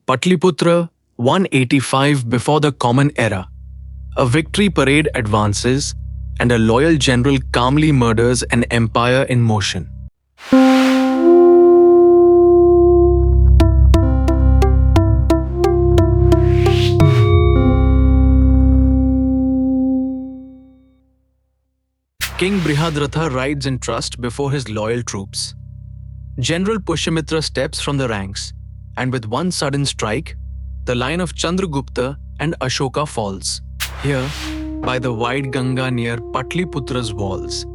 Patliputra, 185 before the Common Era. A victory parade advances, and a loyal general calmly murders an empire in motion. King Brihadratha rides in trust before his loyal troops. General Pushyamitra steps from the ranks, and with one sudden strike, the line of Chandragupta and Ashoka falls. Here, by the wide Ganga near Patliputra's walls,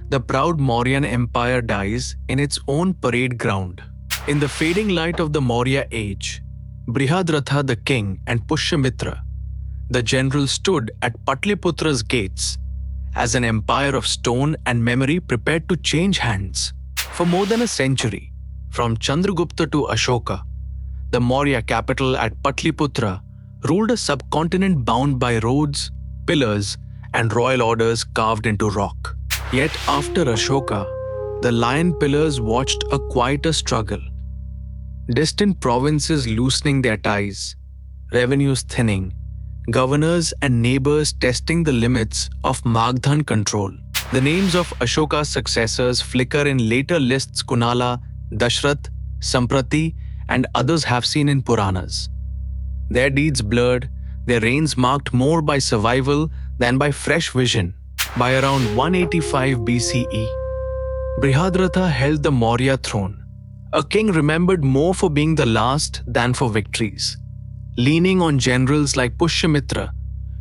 the proud Mauryan empire dies in its own parade ground. In the fading light of the Maurya age, Brihadratha the king and Pushyamitra, the general, stood at Patliputra's gates as an empire of stone and memory prepared to change hands. For more than a century, from Chandragupta to Ashoka, the Maurya capital at Patliputra ruled a subcontinent bound by roads, pillars, and royal orders carved into rock. Yet after Ashoka, the lion pillars watched a quieter struggle. Distant provinces loosening their ties, revenues thinning, governors and neighbors testing the limits of Magdhan control. The names of Ashoka's successors flicker in later lists. Kunala, Dashrath, Samprati, and others have seen in Puranas. Their deeds blurred, their reigns marked more by survival than by fresh vision. By around 185 BCE, Brihadratha held the Maurya throne, a king remembered more for being the last than for victories, leaning on generals like Pushyamitra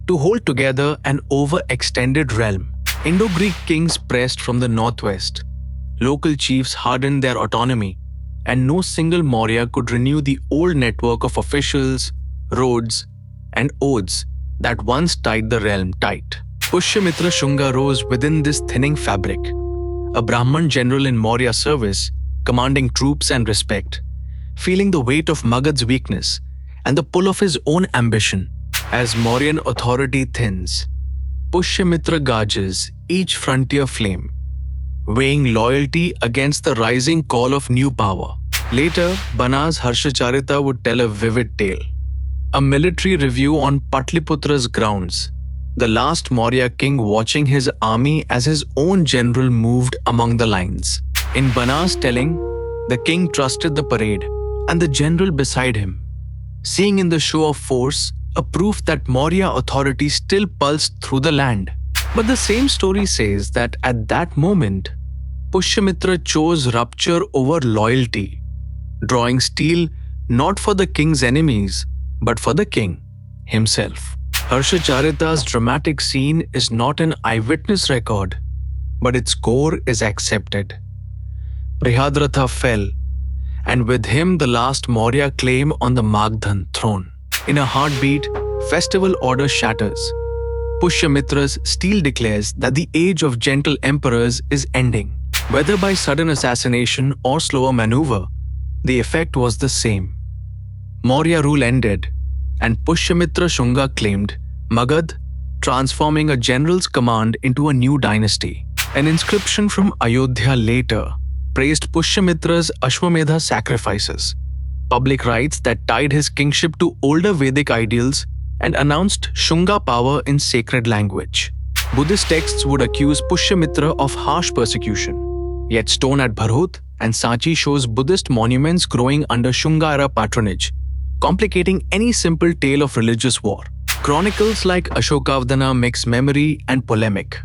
to hold together an overextended realm. Indo-Greek kings pressed from the northwest. Local chiefs hardened their autonomy, and no single Maurya could renew the old network of officials, roads, and oaths that once tied the realm tight. Pushyamitra Shunga rose within this thinning fabric, a Brahman general in Maurya service, commanding troops and respect, feeling the weight of Magad's weakness and the pull of his own ambition. As Mauryan authority thins, Pushyamitra gauges each frontier flame, weighing loyalty against the rising call of new power. Later, Bana's Harshacharita would tell a vivid tale. A military review on Patliputra's grounds, the last Maurya king watching his army as his own general moved among the lines. In Bana's telling, the king trusted the parade and the general beside him, seeing in the show of force a proof that Maurya authority still pulsed through the land. But the same story says that at that moment, Pushyamitra chose rupture over loyalty, drawing steel not for the king's enemies, but for the king himself. Harshacharita's dramatic scene is not an eyewitness record, but its core is accepted. Brihadratha fell, and with him the last Maurya claim on the Magdhan throne. In a heartbeat, festival order shatters. Pushyamitra's steel declares that the age of gentle emperors is ending. Whether by sudden assassination or slower maneuver, the effect was the same. Maurya rule ended, and Pushyamitra Shunga claimed Magad, transforming a general's command into a new dynasty. An inscription from Ayodhya later praised Pushyamitra's Ashwamedha sacrifices, public rites that tied his kingship to older Vedic ideals and announced Shunga power in sacred language. Buddhist texts would accuse Pushyamitra of harsh persecution, yet stone at Bharhut and Sanchi shows Buddhist monuments growing under Shunga-era patronage, complicating any simple tale of religious war. Chronicles like Ashokavadana mix memory and polemic.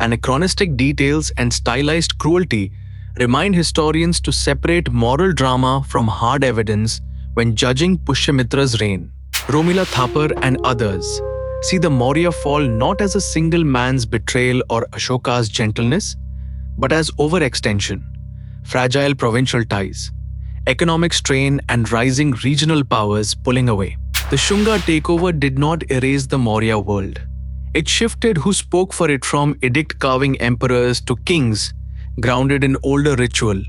Anachronistic details and stylized cruelty remind historians to separate moral drama from hard evidence when judging Pushyamitra's reign. Romila Thapar and others see the Maurya fall not as a single man's betrayal or Ashoka's gentleness, but as overextension, fragile provincial ties, economic strain, and rising regional powers pulling away. The Shunga takeover did not erase the Maurya world. It shifted who spoke for it from edict-carving emperors to kings grounded in older ritual,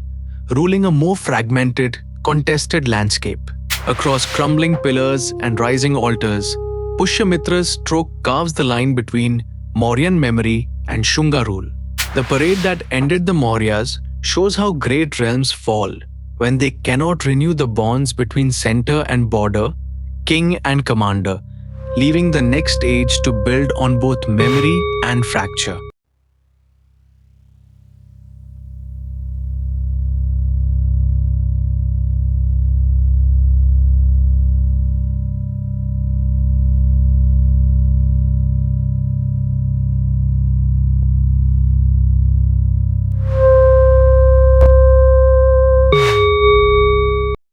ruling a more fragmented, contested landscape. Across crumbling pillars and rising altars, Pushyamitra's stroke carves the line between Mauryan memory and Shunga rule. The parade that ended the Mauryas shows how great realms fall when they cannot renew the bonds between center and border, king and commander, leaving the next age to build on both memory and fracture.